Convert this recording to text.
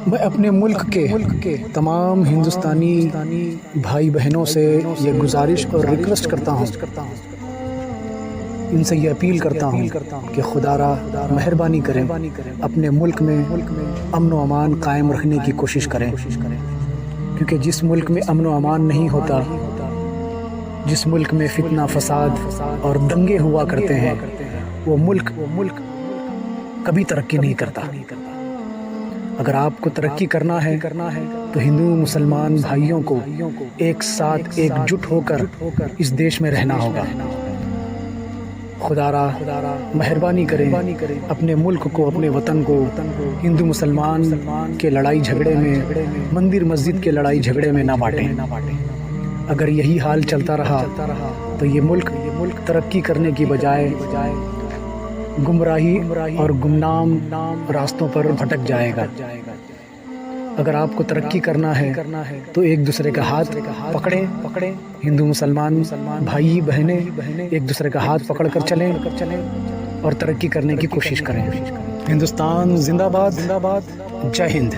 میں اپنے ملک کے تمام ہندوستانی بھائی بہنوں سے یہ گزارش اور ریکویسٹ کرتا ہوں، ان سے یہ اپیل کرتا ہوں کہ خدا را مہربانی کریں، اپنے ملک میں امن و امان قائم رکھنے کی کوشش کریں، کیونکہ جس ملک میں امن و امان نہیں ہوتا، جس ملک میں فتنہ فساد اور دنگے ہوا کرتے ہیں، وہ ملک کبھی ترقی نہیں کرتا۔ اگر آپ کو ترقی کرنا ہے تو ہندو مسلمان بھائیوں کو ایک ساتھ ایک جٹ ہو کر اس دیش میں رہنا ہوگا۔ خدا را مہربانی کریں، اپنے ملک کو، اپنے وطن کو ہندو مسلمان کے لڑائی جھگڑے میں، مندر مسجد کے لڑائی جھگڑے میں نہ بانٹیں۔ اگر یہی حال چلتا رہا تو یہ ملک ترقی کرنے کی بجائے گمراہی اور گمنام راستوں پر بھٹک جائے گا۔ اگر آپ کو ترقی کرنا ہے تو ایک دوسرے کا ہاتھ پکڑیں، ہندو مسلمان بھائی بہنیں ایک دوسرے کا ہاتھ پکڑ کر چلیں اور ترقی کرنے کی کوشش کریں۔ ہندوستان زندہ باد، جے ہند۔